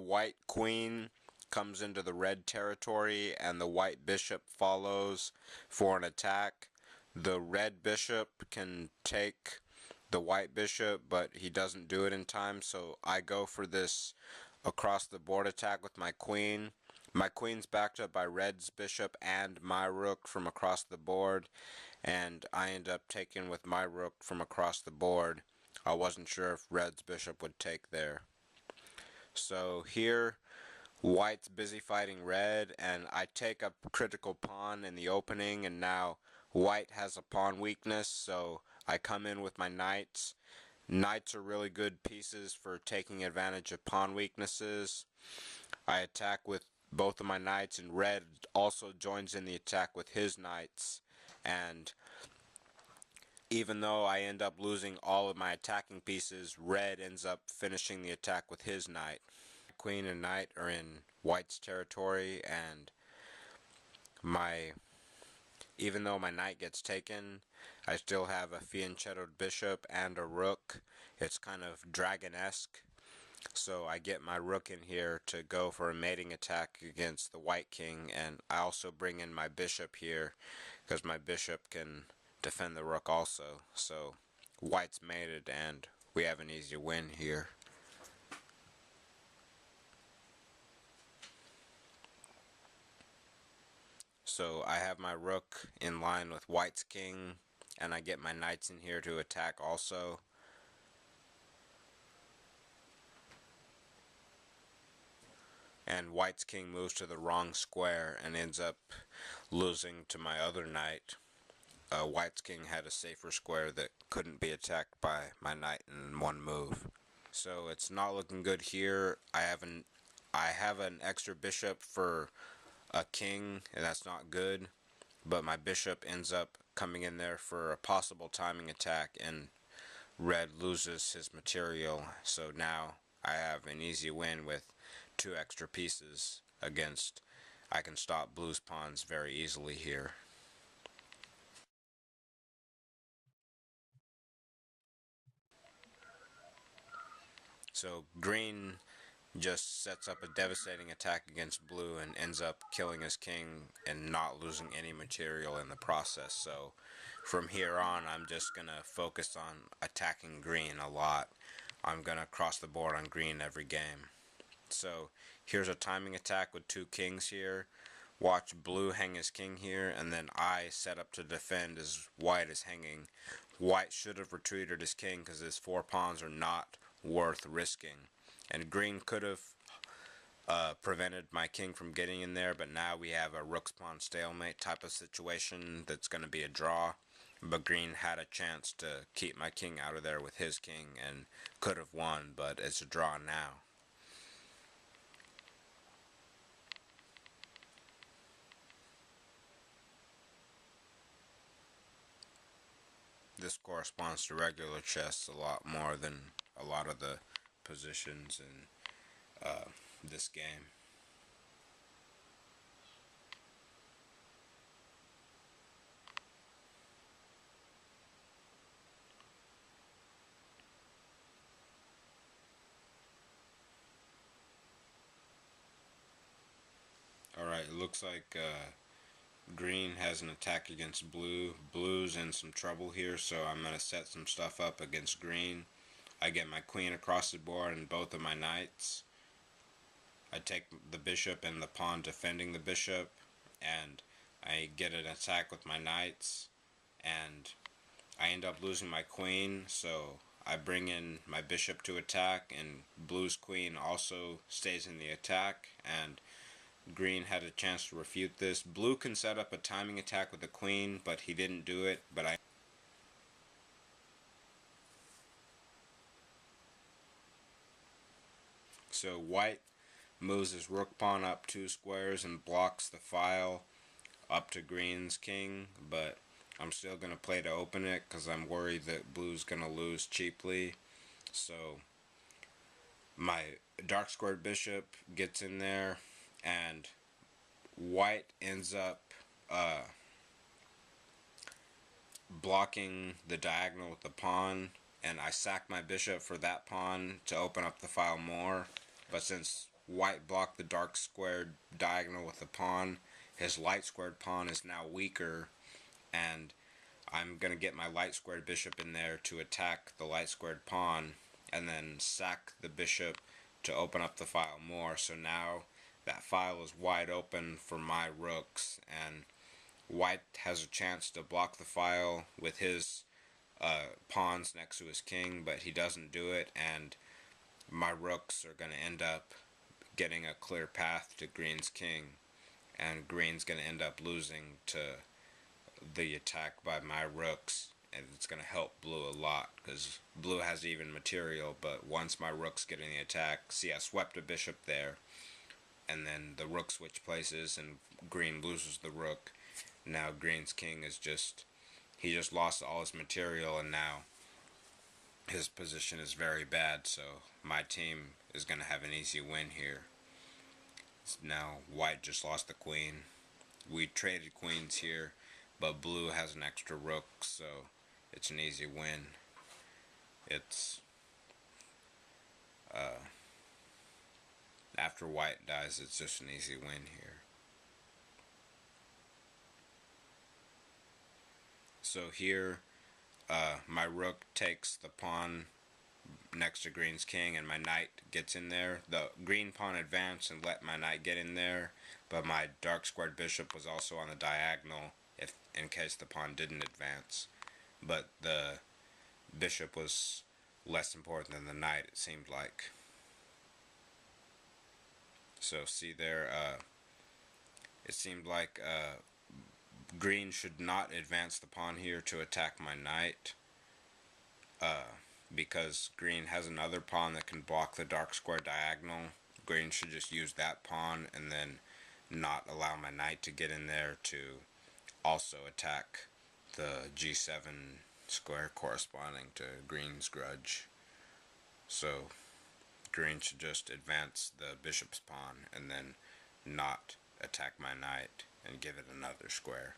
white queen comes into the red territory and the white bishop follows for an attack, the red bishop can take the white bishop, but he doesn't do it in time, so I go for this across the board attack with my queen. My queen's backed up by red's bishop and my rook from across the board, and I end up taking with my rook from across the board. I wasn't sure if red's bishop would take there. So here, white's busy fighting red, and I take a critical pawn in the opening, and now white has a pawn weakness, so I come in with my knights. Knights are really good pieces for taking advantage of pawn weaknesses. I attack with both of my knights, and red also joins in the attack with his knights. And even though I end up losing all of my attacking pieces, red ends up finishing the attack with his knight. Queen and knight are in white's territory, and even though my knight gets taken, I still have a fianchettoed bishop and a rook. It's kind of dragon-esque. So I get my rook in here to go for a mating attack against the white king, and I also bring in my bishop here because my bishop can defend the rook also. So white's mated and we have an easy win here. So I have my rook in line with white's king, and I get my knights in here to attack also. And white's king moves to the wrong square and ends up losing to my other knight. White's king had a safer square that couldn't be attacked by my knight in one move. So it's not looking good here. I have an extra bishop for a king, and that's not good. But my bishop ends up coming in there for a possible timing attack, and red loses his material. So now I have an easy win with 2 extra pieces against. I can stop blue's pawns very easily here. So green just sets up a devastating attack against blue and ends up killing his king and not losing any material in the process. So from here on, I'm just going to focus on attacking green a lot. I'm going to cross the board on green every game. So here's a timing attack with 2 kings here. Watch blue hang his king here, and then I set up to defend as white is hanging. White should have retreated his king because his 4 pawns are not worth risking. And green could have prevented my king from getting in there, but now we have a rook's pawn stalemate type of situation that's going to be a draw. But green had a chance to keep my king out of there with his king and could have won, but it's a draw now. This corresponds to regular chess a lot more than a lot of the positions in this game. Alright, it looks like green has an attack against blue. Blue's in some trouble here, so I'm going to set some stuff up against green. I get my queen across the board and both of my knights. I take the bishop and the pawn defending the bishop, and I get an attack with my knights, and I end up losing my queen, so I bring in my bishop to attack, and blue's queen also stays in the attack, and green had a chance to refute this. Blue can set up a timing attack with the queen, but he didn't do it, So white moves his rook pawn up 2 squares and blocks the file up to green's king, but I'm still going to play to open it because I'm worried that blue's going to lose cheaply. So my dark squared bishop gets in there, and white ends up blocking the diagonal with the pawn, and I sack my bishop for that pawn to open up the file more. But since white blocked the dark squared diagonal with a pawn. His light squared pawn is now weaker, and I'm going to get my light squared bishop in there to attack the light squared pawn, and then sack the bishop to open up the file more. So now that file is wide open for my rooks, and white has a chance to block the file with his pawns next to his king, but he doesn't do it, and my rooks are going to end up getting a clear path to green's king, and green's going to end up losing to the attack by my rooks, and it's going to help blue a lot because blue has even material, but once my rooks get in the attack, see, I swept a bishop there, and then the rook switch places and green loses the rook. Now green's king is he just lost all his material, and now his position is very bad, so my team is going to have an easy win here. Now white just lost the queen. We traded queens here, but blue has an extra rook, so it's an easy win. It's after white dies, it's just an easy win here. So here, my rook takes the pawn next to green's king, and my knight gets in there. The green pawn advanced and let my knight get in there, but my dark squared bishop was also on the diagonal in case the pawn didn't advance. But the bishop was less important than the knight, it seemed like. So see there, it seemed like green should not advance the pawn here to attack my knight, because green has another pawn that can block the dark square diagonal. Green should just use that pawn and then not allow my knight to get in there to also attack the g7 square corresponding to green's grudge. So green should just advance the bishop's pawn and then not attack my knight and give it another square.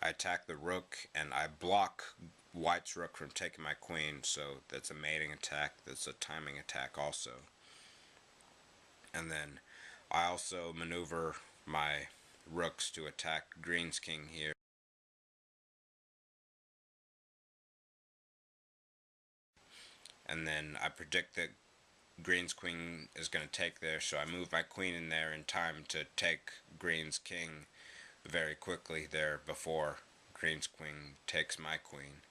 I attack the rook and I block white's rook from taking my queen, so that's a mating attack, that's a timing attack also. And then I also maneuver my rooks to attack green's king here. And then I predict that green's queen is going to take there, so I move my queen in there in time to take green's king very quickly there before green's queen takes my queen.